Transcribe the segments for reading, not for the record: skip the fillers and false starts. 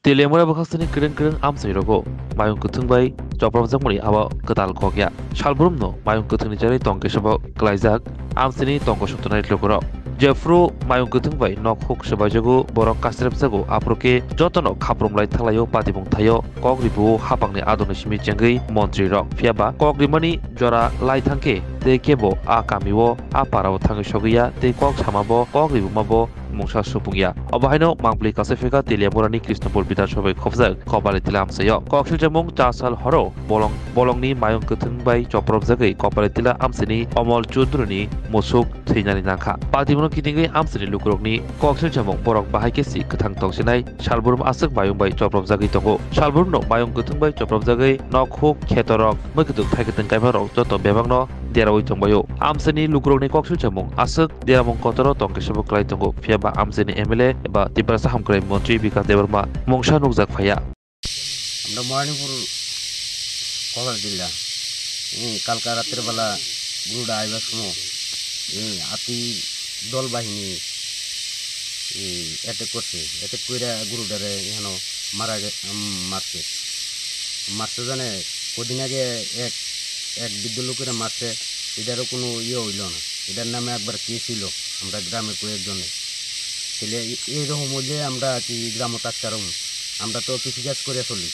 Telemura bakasini keren amsai rogo mayung kuthungbai joprobjakmani abo ketal kokya salburumno mayung kuthungni jari tongke sabo klaijak amsini tongko sottonai lokoro Jeffro mayung kuthungbai nokhuk sebajago borok kasrepjago aproke jotono khaprumlai thalayo patibong thayo kogribu hapangni adoni simi jengei montri rok phiaba kogrimani jora lai thangke te kebo a kamiwo a parao thangi sogiya te kok samabo kogribu mabo mungsa supungya obahaino mangpli kasefeka Telemurani Krishnapur Biধানসভায় khobjak kobali tilam sayo koksil jamung chasal horo bolongni mayung kuthungbai joprobjagai kobali tila amsini Omol Chudruni musuk theinani nangkha patimono kitingai amsini lukrokni koksil jamung borok bahaikesi kathang tongsinai salburum asuk mayungbai joprobjagai tongo salburumno mayung kuthungbai joprobjagai nokhuk khetorok mokituk thaiketeng kaimarok joto bebangno derawai tongbayo amsini lukrokni koksil jamung asuk deramung kotoro tongkesabo klai tongo phiaba amsini MLA eba Tiprasa Hamkrai Mantri Bikas Debarma mungsa nugjak phaya আমরা মর্নিংপুর খবর দিলাম কালকা রাতের বেলা গুরুডা আইবার সময় হাতি দল বাহিনী attack করছে অ্যাটাক করে গুরুডারে এখানে মারছে জানে কদিন আগে এক বৃদ্ধ লোকেরা মারছে এটারও কোনো হইল না এটার নামে একবার কেস ছিল আমরা গ্রামের কয়েকজনে তাহলে এইরকম হইলে আমরা কি গ্রাম কাজকারম আমরা তো কৃষিকাজ করে চলি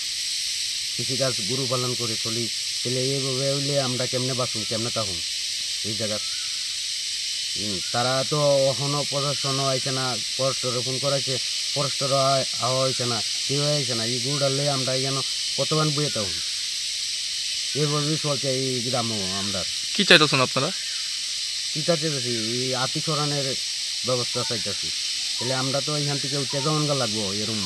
কৃষিকাজ গরু পালন করে চলি তাহলে এইভাবে হইলে আমরা কেমনে বাঁচুম কেমনে থাকুম এই জায়গা তারা তো এখনও প্রশাসনও আইছে না ফরেস্টরে ফোন করাইছে ফরেস্টর আওয়া হয়েছে না কেউ আইছে না এই গরু ডাললে আমরা যেন কতক্ষণ বইয়ে থাকুম এইভাবেই চলছে এই গ্রামও আমরা কি চাইতেছেন আপনারা কি চাইতেছি এই আতি সরানের ব্যবস্থা চাইতেছি তাহলে আমরা তো এখান থেকে উঠে যাওয়ান লাগবো এরকম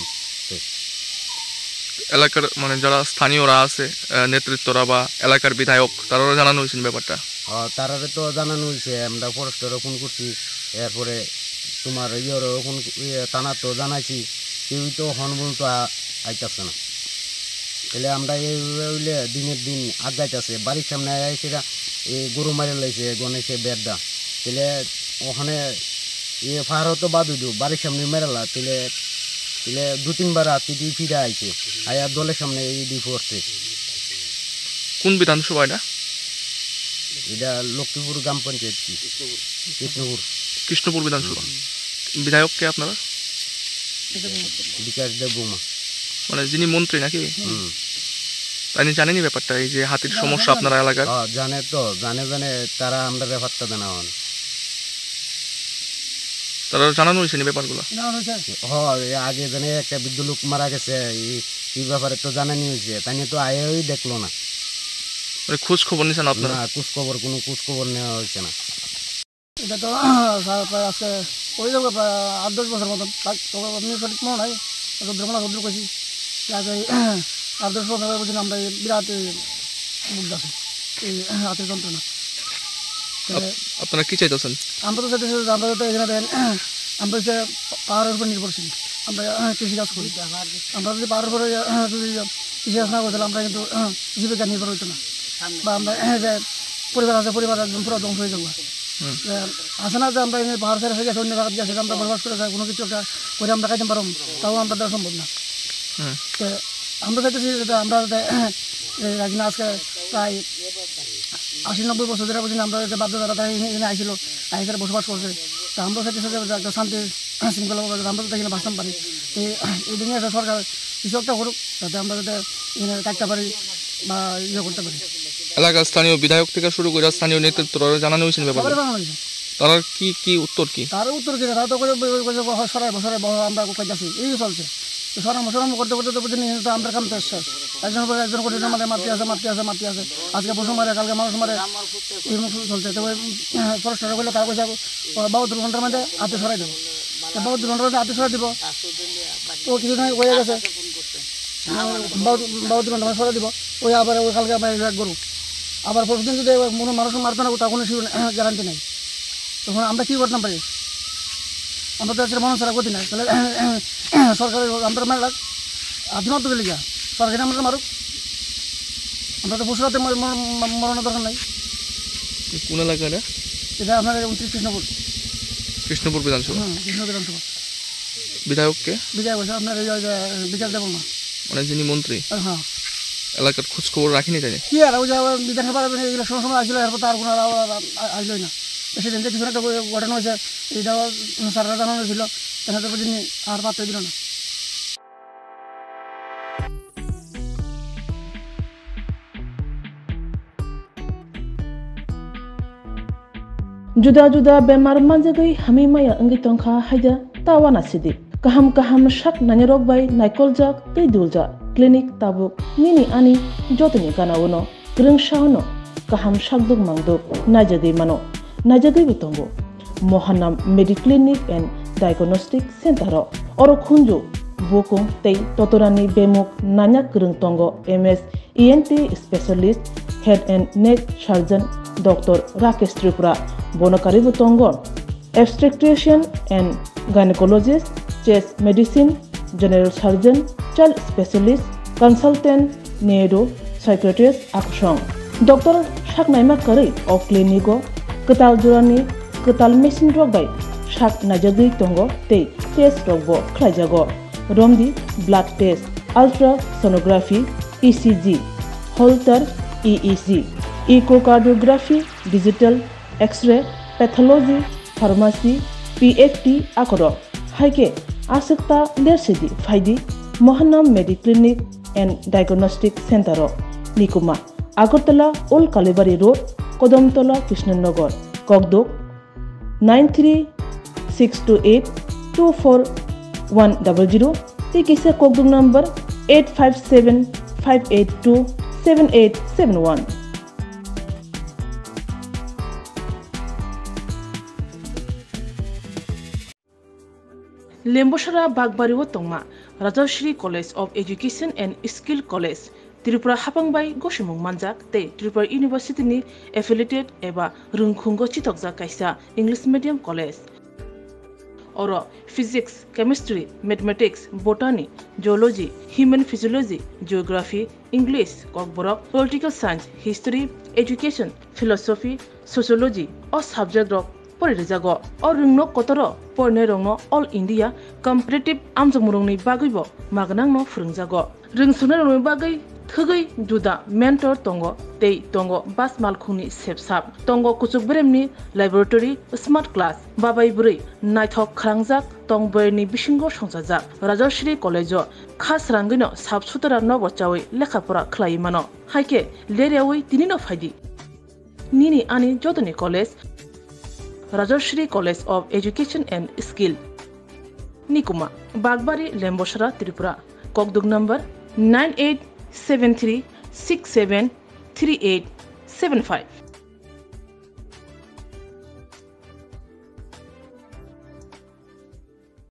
এলাকার মানে যারা স্থানীয়রা আছে নেতৃত্বরা বা এলাকার বিধায়ক তারাও জানানো হয়েছে ব্যাপারটা তারারে তো জানানো হয়েছে আমরা ফরেস্টরও ফোন করছি এরপরে তোমার ইয়েরও ফোন থানা তো জানাইছি কেউ তো হন বলতো আইতাছে না তাহলে আমরা এইভাবে হইলে দিনের দিন আগাইতেছে বাড়ির সামনে আইসেরা এই গরু মারে লাইছে গণেশে বেড়দা তাহলে ওখানে ফারও তো বাদ হইল বাড়ির সামনে মেরালা তাহলে দু তিনবার হাতি দিয়ে ফিরে আইছে আয়া দলের সামনে এই দিয়ে পড়ছে কোন বিধানসভা এটা লক্ষ্মীপুর গ্রাম পঞ্চায়েত কৃষ্ণপুর বিধানসভা বিধায়ক কে আপনারা বিকাশ দেব বৌমা মানে যিনি মন্ত্রী নাকি তাই জানেনি ব্যাপারটা এই যে হাতির সমস্যা আপনারা এলাকার জানে তো জানে তারা আমরা ব্যাপারটা জানা হন তারা জানানো হয়েছে ব্যাপারগুলো আগে জানে একটা বৃদ্ধ লোক মারা গেছে এই ব্যাপারে তো জানানি হয়েছে তাই নিয়ে তো আয়েই দেখলো না খোঁজ খবর নিয়েছেন আপনারা কোনো খোঁজ খবর নেওয়া হয়েছে না এটা তো প্রায় আজকে ওই যাবো প্রায় 8-10 বছর মতন আপনি সঠিক মনে হয় রুদ্র করছি আগে 8-10 বছর বলছি আমরা বিরাট বুঝতে আছি এই হাতের যন্ত্রণা আপনারা কি চাইতেছেন আমরা তো চাইতেছি আমরা তো এখানে দেন আমরা হচ্ছে পাহাড়ের উপর নির্ভরশীল আমরা কৃষিকাজ করি আমরা যদি পাহাড়ের উপরে যদি কৃষিকাজ না করতাম আমরা কিন্তু জীবিকা নির্ভর হইতো না বা আমরা যে পরিবার আছে পরিবার একদম পুরো ধ্বংস হয়ে যাবো আছে না যে আমরা পাহাড় ছেড়ে গেছে অন্য জায়গায় গেছে আমরা বরবাদ করে যাই কোনো কিছু একটা করে আমরা খাইতে পারব তাও আমরা দেওয়া সম্ভব না তো আমরা চাইতেছি আমরা এখানে আজকে প্রায় 80-90 বছর ধরে পর্যন্ত আমরা বাধ্যতারা তারা এখানে আইছিল আইসারে বসবাস করছে তা আমরা চাইতেছি যে একটা শান্তি শৃঙ্খলা আমরা তো এখানে বাঁচতে পারি তো এই দিনে একটা সরকার কিছু একটা করুক যাতে আমরা যাতে এখানে থাকতে পারি বা ইয়ে করতে পারি এলাকার স্থানীয় বিধায়ক থেকে শুরু করে স্থানীয় নেতৃত্বরা জানানো হয়েছে ব্যাপারে তারা কি উত্তর কি তার উত্তর কি তারা তো সরাই আমরা কোথায় যাচ্ছি এই চলছে সরাম করতে তো বুঝিনি আমরা কাম শেষ একজন করে আমাদের মাতি আছে আজকে পশু মারে কালকে মানুষ মারে এই মুখ চলছে তো ফরেস্টার বললে তারা পয়সা 72 ঘন্টার মধ্যে হাতে সরাই দেবো 72 ঘন্টার মধ্যে হাতে সরাই দিব তো কিছুদিন হয়ে গেছে 72 ঘন্টা সরাই দিব ওই আবার ওই কালকে আবার গরু আবার প্রতিদিন যদি কোনো মানুষ মারতে না তখন গ্যারান্টি নেই তখন আমরা কী করতাম পারি আমরা তো আজকে মানুষ ছাড়া গতি নাই তাহলে সরকারের আমরা মারলাম আধুনাত্ম গেলে গিয়া সরকারি আমরা মারুক আমরা তো পশুরাতে মরণের দরকার নাই কোন এলাকাটা এটা আপনার 29 কৃষ্ণপুর বিধানসভা কৃষ্ণপুর বিধানসভা বিধায়ককে? বিজয় বসে আপনার বিচার দেবো না, মানে যিনি মন্ত্রী, হ্যাঁ। এলাকার খোঁজ খবর রাখিনি তাই? কি আর ওই যে বিধানসভা ইলেকশনের সময় আসলো, এরপর তার কোনো আসলোই না। সেদিন যে কিছু একটা ঘটনা হয়েছে, এইটাও স্যাররা জানানো ছিল, এনাদের প্রতি আর পাত্র দিল না। Juda-juda bemar manjagai hami maya angi tongkha haida tawana sidi. Kaham shak nanyarok bai naikolja tei dulja. Klinik tabuk nini ani jotini kanawono. Greng shahono kaham shakduk mangduk najagai mano. Najagai bitongo. Mohanam Mediclinic and Diagnostic Center oro khunju bokong tei totorani bemuk nanya greng tongo MS ENT specialist head and neck surgeon Dr. Rakesh Tripura Bonakari Butongo, obstetrician and gynecologist, chest medicine, general surgeon, child specialist, consultant, neuro, psychiatrist, Akshong. Dr. Shaknaima Kari of Clinico, Katal Jurani, Katal Machine Drogbai, Shak Najagi Tongo, Te, Test Rogbo, Klajago, Romdi, blood test, ultrasonography, ECG, Holter, EEC, echocardiography, digital, X-ray, pathology, pharmacy, PFT akoro. Haike asakta lersidi faidi Mohanam Mediclinic and Diagnostic Center Nikuma Agartala Old Kalibari Road Kodamtola Krishnanagar Kogdok 93-628-24100 Tikisa Kogdok number 857-582-7871. Lembosara Bagbariwo Tongma, Rajashri College of Education and Skill College, Tripura Hapangbai Goshimung Manjak, Te Tripura University ni affiliated eba Rungkhungo Chitokja Kaisa English Medium College. Oro Physics, Chemistry, Mathematics, Botany, Geology, Human Physiology, Geography, English, Kokborok, Political Science, History, Education, Philosophy, Sociology, or subject of Porijago, or Rungno Kotoro, Pornerongno, All India, Competitive Amjamurungni Bagibo, Magnangno Frungjago. Rungsunarung Bagai, Thugai, Juda, Mentor Tongo, Tei Tongo, Bas Malkuni, Sepsap, Tongo Kuchukbremni, Laboratory, Smart Class, Babai Buri, Nighthawk Krangjak, Tongberni Bishingo Shonsajak, Rajashri College, Khas Rangino, Subsutara Novochawi, Lekapura Klaimano, Haike, Leriawi, Tinino Fadi. Nini Ani Jodani College, Rajashri College of Education and Skill. Nikuma, Bagbari, Lembosara, Tripura. Kogduk number 9873673875.